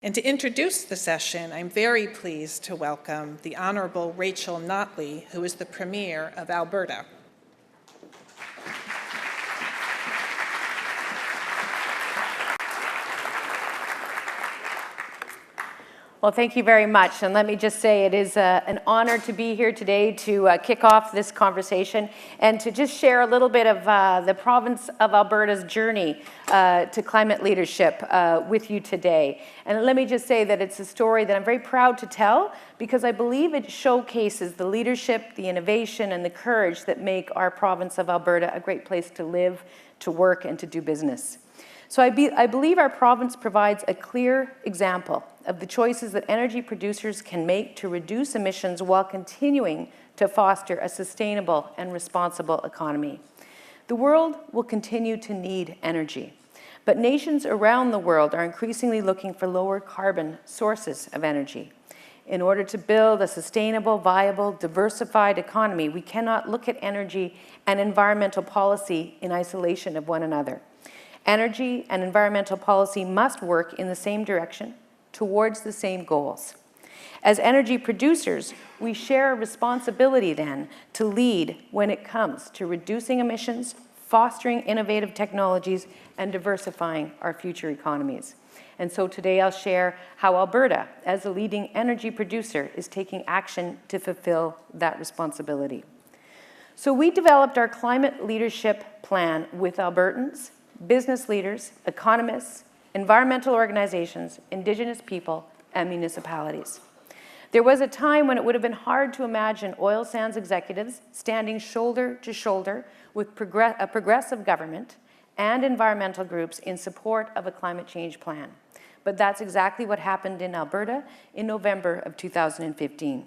And to introduce the session, I'm very pleased to welcome the Honorable Rachel Notley, who is the Premier of Alberta. Well, thank you very much. And let me just say it is an honor to be here today to kick off this conversation and to just share a little bit of the province of Alberta's journey to climate leadership with you today. And let me just say that it's a story that I'm very proud to tell because I believe it showcases the leadership, the innovation, and the courage that make our province of Alberta a great place to live, to work, and to do business. So I believe our province provides a clear example of the choices that energy producers can make to reduce emissions while continuing to foster a sustainable and responsible economy. The world will continue to need energy, but nations around the world are increasingly looking for lower carbon sources of energy. In order to build a sustainable, viable, diversified economy, we cannot look at energy and environmental policy in isolation of one another. Energy and environmental policy must work in the same direction towards the same goals. As energy producers, we share a responsibility then to lead when it comes to reducing emissions, fostering innovative technologies, and diversifying our future economies. And so today I'll share how Alberta, as a leading energy producer, is taking action to fulfill that responsibility. So we developed our climate leadership plan with Albertans, business leaders, economists, environmental organizations, Indigenous people, and municipalities. There was a time when it would have been hard to imagine oil sands executives standing shoulder to shoulder with a progressive government and environmental groups in support of a climate change plan. But that's exactly what happened in Alberta in November of 2015.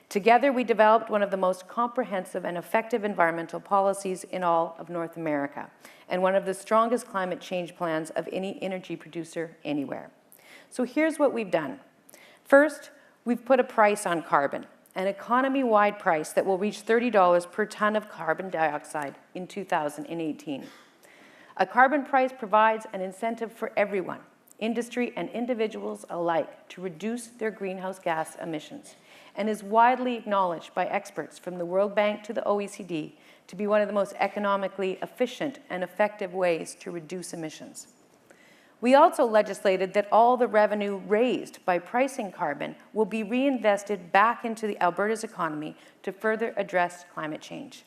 Together, we developed one of the most comprehensive and effective environmental policies in all of North America, and one of the strongest climate change plans of any energy producer anywhere. So here's what we've done. First, we've put a price on carbon, an economy-wide price that will reach $30 per ton of carbon dioxide in 2018. A carbon price provides an incentive for everyone, industry and individuals alike, to reduce their greenhouse gas emissions, and is widely acknowledged by experts from the World Bank to the OECD to be one of the most economically efficient and effective ways to reduce emissions. We also legislated that all the revenue raised by pricing carbon will be reinvested back into the Alberta's economy to further address climate change.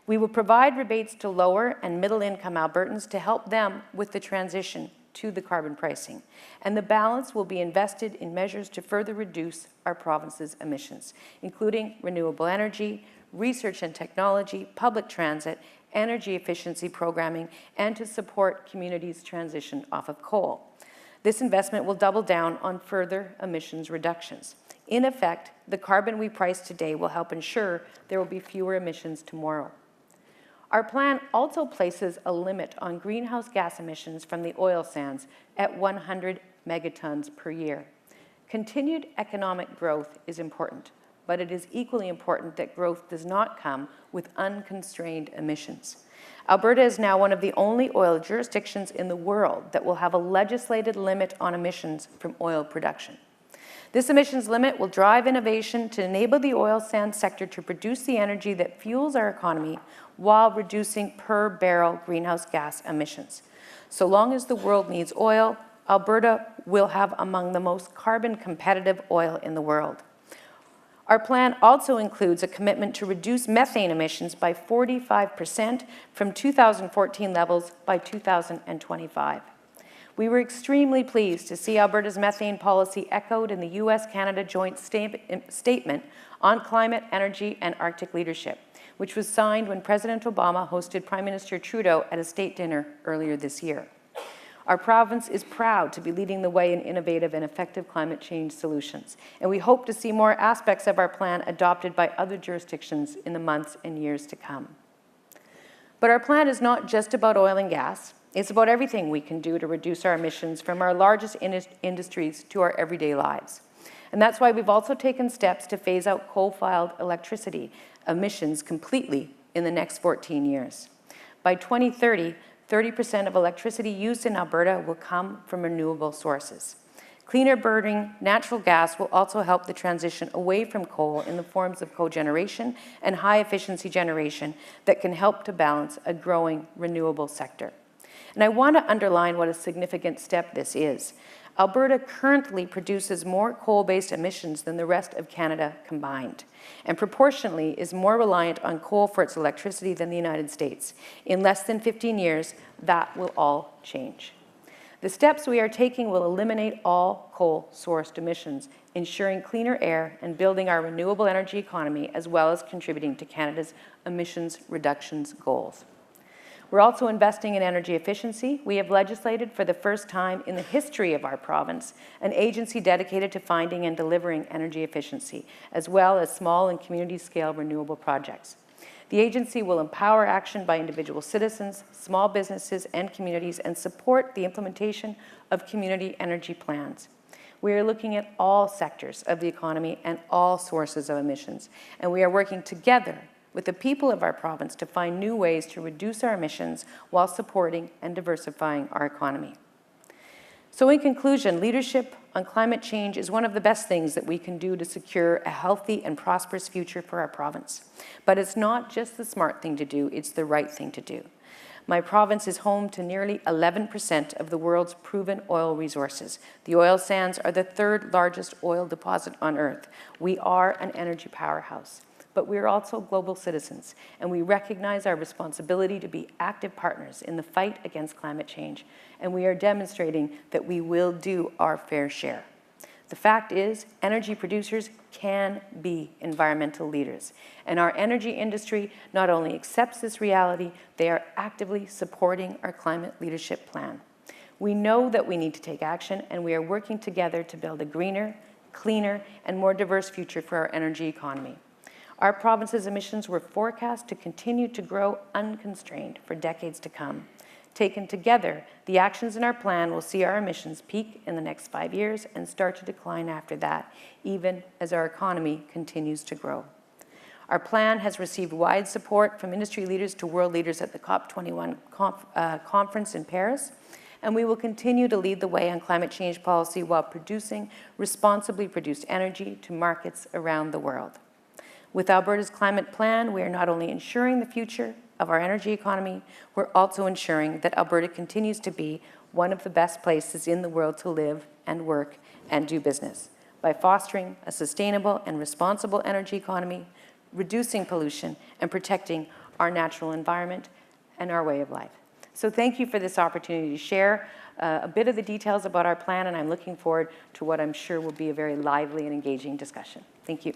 We will provide rebates to lower and middle-income Albertans to help them with the transition to the carbon pricing, and the balance will be invested in measures to further reduce our province's emissions, including renewable energy, research and technology, public transit, energy efficiency programming, and to support communities' transition off of coal. This investment will double down on further emissions reductions. In effect, the carbon we price today will help ensure there will be fewer emissions tomorrow. Our plan also places a limit on greenhouse gas emissions from the oil sands at 100 megatons per year. Continued economic growth is important, but it is equally important that growth does not come with unconstrained emissions. Alberta is now one of the only oil jurisdictions in the world that will have a legislated limit on emissions from oil production. This emissions limit will drive innovation to enable the oil sands sector to produce the energy that fuels our economy while reducing per barrel greenhouse gas emissions. So long as the world needs oil, Alberta will have among the most carbon competitive oil in the world. Our plan also includes a commitment to reduce methane emissions by 45% from 2014 levels by 2025. We were extremely pleased to see Alberta's methane policy echoed in the US-Canada joint statement on climate, energy, and Arctic leadership, which was signed when President Obama hosted Prime Minister Trudeau at a state dinner earlier this year. Our province is proud to be leading the way in innovative and effective climate change solutions, and we hope to see more aspects of our plan adopted by other jurisdictions in the months and years to come. But our plan is not just about oil and gas. It's about everything we can do to reduce our emissions from our largest industries to our everyday lives. And that's why we've also taken steps to phase out coal-fired electricity emissions completely in the next 14 years. By 2030, 30% of electricity used in Alberta will come from renewable sources. Cleaner burning natural gas will also help the transition away from coal in the forms of cogeneration and high-efficiency generation that can help to balance a growing renewable sector. And I want to underline what a significant step this is. Alberta currently produces more coal-based emissions than the rest of Canada combined, and proportionally is more reliant on coal for its electricity than the United States. In less than 15 years, that will all change. The steps we are taking will eliminate all coal-sourced emissions, ensuring cleaner air and building our renewable energy economy, as well as contributing to Canada's emissions reductions goals. We're also investing in energy efficiency. We have legislated for the first time in the history of our province an agency dedicated to finding and delivering energy efficiency, as well as small and community-scale renewable projects. The agency will empower action by individual citizens, small businesses, and communities, and support the implementation of community energy plans. We are looking at all sectors of the economy and all sources of emissions, and we are working together with the people of our province to find new ways to reduce our emissions while supporting and diversifying our economy. So in conclusion, leadership on climate change is one of the best things that we can do to secure a healthy and prosperous future for our province. But it's not just the smart thing to do, it's the right thing to do. My province is home to nearly 11% of the world's proven oil resources. The oil sands are the third largest oil deposit on Earth. We are an energy powerhouse. But we are also global citizens, and we recognize our responsibility to be active partners in the fight against climate change, and we are demonstrating that we will do our fair share. The fact is, energy producers can be environmental leaders, and our energy industry not only accepts this reality, they are actively supporting our climate leadership plan. We know that we need to take action, and we are working together to build a greener, cleaner, and more diverse future for our energy economy. Our province's emissions were forecast to continue to grow unconstrained for decades to come. Taken together, the actions in our plan will see our emissions peak in the next 5 years and start to decline after that, even as our economy continues to grow. Our plan has received wide support from industry leaders to world leaders at the COP21 conference in Paris, and we will continue to lead the way on climate change policy while producing responsibly produced energy to markets around the world. With Alberta's climate plan, we are not only ensuring the future of our energy economy, we're also ensuring that Alberta continues to be one of the best places in the world to live and work and do business by fostering a sustainable and responsible energy economy, reducing pollution, and protecting our natural environment and our way of life. So thank you for this opportunity to share a bit of the details about our plan, and I'm looking forward to what I'm sure will be a very lively and engaging discussion. Thank you.